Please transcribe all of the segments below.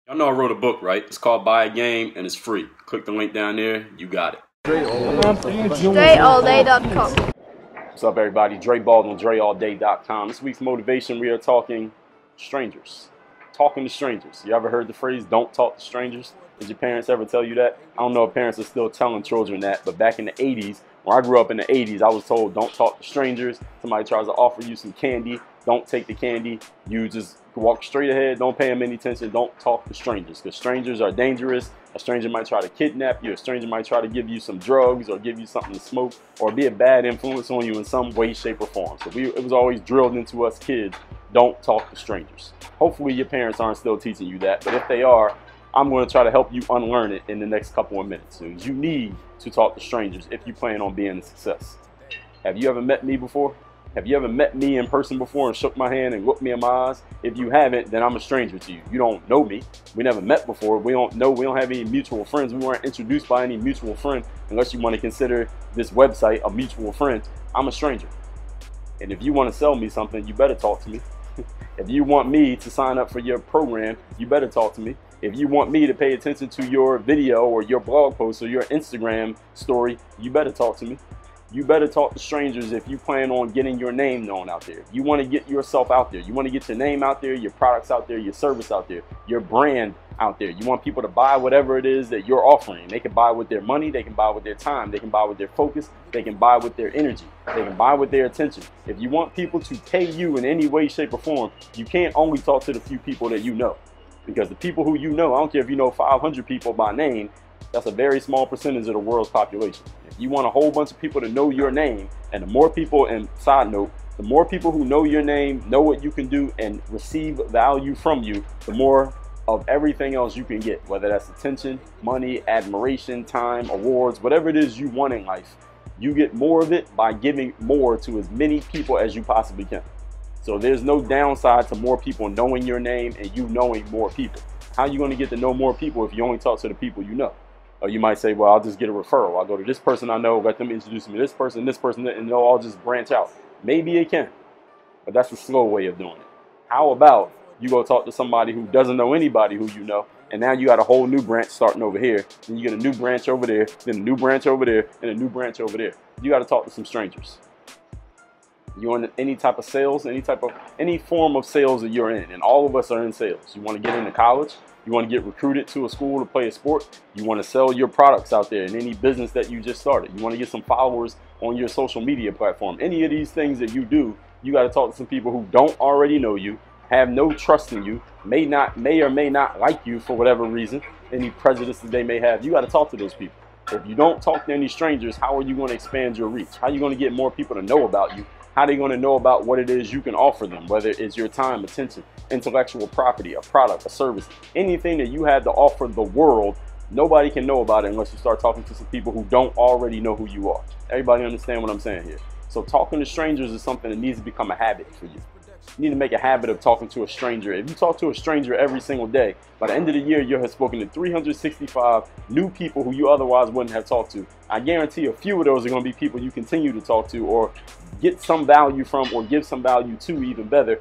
Y'all know I wrote a book, right? It's called Buy a Game and it's free. Click the link down there, you got it. DreAllDay.com. What's up, everybody? Dre Baldwin, DreAllDay.com. This week's motivation, we are talking strangers. Talking to strangers. You ever heard the phrase, don't talk to strangers? Did your parents ever tell you that? I don't know if parents are still telling children that, but back in the 80s, when I grew up in the 80s, I was told, don't talk to strangers. Somebody tries to offer you some candy, don't take the candy. You just walk straight ahead, don't pay them any attention, don't talk to strangers, because strangers are dangerous. A stranger might try to kidnap you, a stranger might try to give you some drugs or give you something to smoke or be a bad influence on you in some way, shape, or form. So it was always drilled into us kids, don't talk to strangers. Hopefully your parents aren't still teaching you that, but if they are, I'm going to try to help you unlearn it in the next couple of minutes. So you need to talk to strangers if you plan on being a success. Have you ever met me before? Have you ever met me in person before and shook my hand and looked me in my eyes? If you haven't, then I'm a stranger to you. You don't know me. We never met before. We don't have any mutual friends. We weren't introduced by any mutual friend, unless you want to consider this website a mutual friend. I'm a stranger. And if you want to sell me something, you better talk to me. If you want me to sign up for your program, you better talk to me. If you want me to pay attention to your video or your blog post or your Instagram story, you better talk to me. You better talk to strangers if you plan on getting your name known out there. You want to get yourself out there. You want to get your name out there, your products out there, your service out there, your brand out there. You want people to buy whatever it is that you're offering. They can buy with their money, they can buy with their time, they can buy with their focus, they can buy with their energy, they can buy with their attention. If you want people to pay you in any way, shape, or form, you can't only talk to the few people that you know. Because the people who you know, I don't care if you know 500 people by name, that's a very small percentage of the world's population. If you want a whole bunch of people to know your name, and the more people, and side note, the more people who know your name, know what you can do, and receive value from you, the more of everything else you can get, whether that's attention, money, admiration, time, awards, whatever it is you want in life, you get more of it by giving more to as many people as you possibly can. So there's no downside to more people knowing your name and you knowing more people. How are you going to get to know more people if you only talk to the people you know? Or you might say, well, I'll just get a referral. I'll go to this person I know, let them introduce me to this person, and they'll all just branch out. Maybe it can, but that's a slow way of doing it. How about you go talk to somebody who doesn't know anybody who you know, and now you got a whole new branch starting over here, and you get a new branch over there, then a new branch over there, and a new branch over there. You got to talk to some strangers. You're in any type of sales, any form of sales that you're in, and all of us are in sales. You want to get into college, you want to get recruited to a school to play a sport, you want to sell your products out there in any business that you just started, you want to get some followers on your social media platform. Any of these things that you do, you got to talk to some people who don't already know you, have no trust in you, may or may not like you for whatever reason, any prejudices they may have. You got to talk to those people. If you don't talk to any strangers, how are you going to expand your reach? How are you going to get more people to know about you? How are they going to know about what it is you can offer them, whether it's your time, attention, intellectual property, a product, a service, anything that you have to offer the world? Nobody can know about it unless you start talking to some people who don't already know who you are. Everybody understand what I'm saying here? So talking to strangers is something that needs to become a habit for you. You need to make a habit of talking to a stranger. If you talk to a stranger every single day, by the end of the year, you'll have spoken to 365 new people who you otherwise wouldn't have talked to. I guarantee a few of those are going to be people you continue to talk to or get some value from or give some value to even better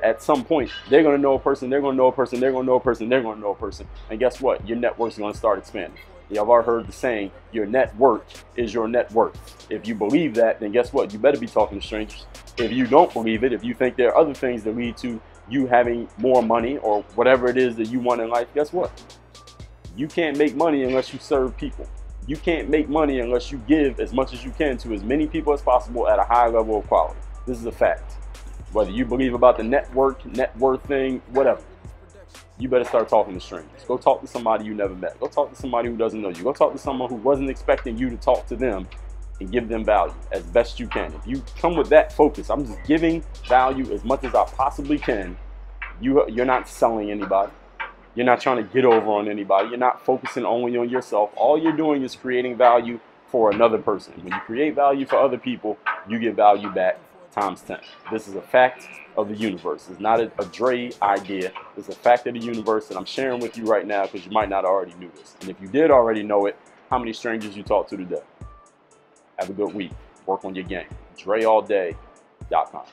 at some point. They're going to know a person, they're going to know a person, they're going to know a person, they're going to know a person. And guess what? Your network's going to start expanding. Y'all have heard the saying, your network is your net worth. If you believe that, then guess what? You better be talking to strangers. If you don't believe it, if you think there are other things that lead to you having more money or whatever it is that you want in life, guess what? You can't make money unless you serve people. You can't make money unless you give as much as you can to as many people as possible at a high level of quality. This is a fact. Whether you believe about the net worth thing, whatever. You better start talking to strangers. Go talk to somebody you never met. Go talk to somebody who doesn't know you. Go talk to someone who wasn't expecting you to talk to them and give them value as best you can. If you come with that focus, I'm just giving value as much as I possibly can. You're not selling anybody. You're not trying to get over on anybody. You're not focusing only on yourself. All you're doing is creating value for another person. When you create value for other people, you get value back times 10. This is a fact of the universe. It's not a Dre idea. It's a fact of the universe that I'm sharing with you right now because you might not already knew this. And if you did already know it, how many strangers you talked to today? Have a good week. Work on your game. DreAllDay.com.